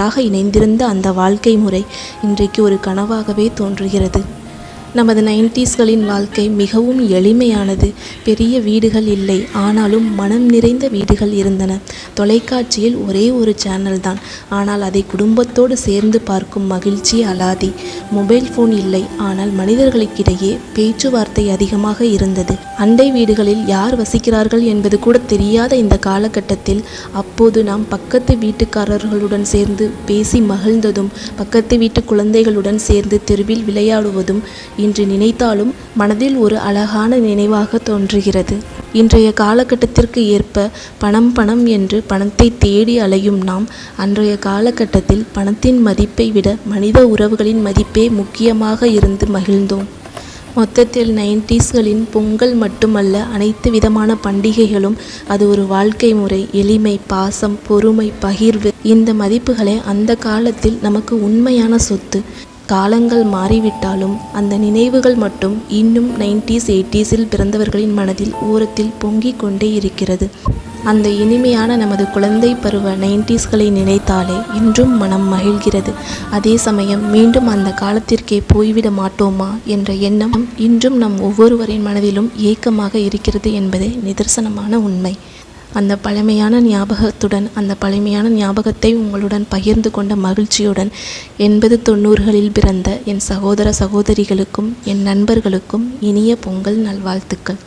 ஒன்றாக இணைந்திருந்த அந்த வாழ்க்கை முறை இன்றைக்கு ஒரு கனவாகவே தோன்றுகிறது. நமது 90ஸ்களின் வாழ்க்கை மிகவும் எளிமையானது. பெரிய வீடுகள் இல்லை, ஆனாலும் மனம் நிறைந்த வீடுகள் இருந்தன. தொலைக்காட்சியில் ஒரே ஒரு சேனல் தான், ஆனால் அதை குடும்பத்தோடு சேர்ந்து பார்க்கும் மகிழ்ச்சி அலாதி. மொபைல் ஃபோன் இல்லை, ஆனால் மனிதர்களுக்கிடையே பேச்சுவார்த்தை அதிகமாக இருந்தது. அண்டை வீடுகளில் யார் வசிக்கிறார்கள் என்பது கூட தெரியாத இந்த காலகட்டத்தில் அப்போது நாம் பக்கத்து வீட்டுக்காரர்களுடன் சேர்ந்து பேசி மகிழ்ந்ததும், பக்கத்து வீட்டு குழந்தைகளுடன் சேர்ந்து தெருவில் விளையாடுவதும் இன்று நினைத்தாலும் மனதில் ஒரு அழகான நினைவாக தோன்றுகிறது. இன்றைய காலகட்டத்திற்கு ஏற்ப பணம் என்று பணத்தை தேடி அலையும் நாம் அன்றைய காலகட்டத்தில் பணத்தின் மதிப்பை விட மனித உறவுகளின் மதிப்பே முக்கியமாக இருந்து மகிழ்ந்தோம். மொத்தத்தில் 90ஸ்களின் பொங்கல் மட்டுமல்ல, அனைத்து விதமான பண்டிகைகளும் அது ஒரு வாழ்க்கை முறை. எளிமை, பாசம், பொறுமை, பகிர்வு, இந்த மதிப்புகளே அந்த காலத்தில் நமக்கு உண்மையான சொத்து. காலங்கள் மாறிவிட்டாலும் அந்த நினைவுகள் மட்டும் இன்னும் 90s 80ஸில் பிறந்தவர்களின் மனதில் ஓரத்தில் பொங்கிக் கொண்டே இருக்கிறது. அந்த இனிமையான நமது குழந்தை பருவ 90ஸ்களை நினைத்தாலே இன்றும் மனம் மகிழ்கிறது. அதே சமயம் மீண்டும் அந்த காலத்திற்கே போய்விட மாட்டோமா என்ற எண்ணம் இன்றும் நம் ஒவ்வொருவரின் மனதிலும் ஏக்கமாக இருக்கிறது என்பதே நிதர்சனமான உண்மை. அந்த பழமையான ஞாபகத்துடன், அந்த பழமையான ஞாபகத்தை உங்களுடன் பகிர்ந்து கொண்ட மகிழ்ச்சியுடன் 80 90களில் பிறந்த என் சகோதர சகோதரிகளுக்கும் என் நண்பர்களுக்கும் இனிய பொங்கல் நல்வாழ்த்துக்கள்.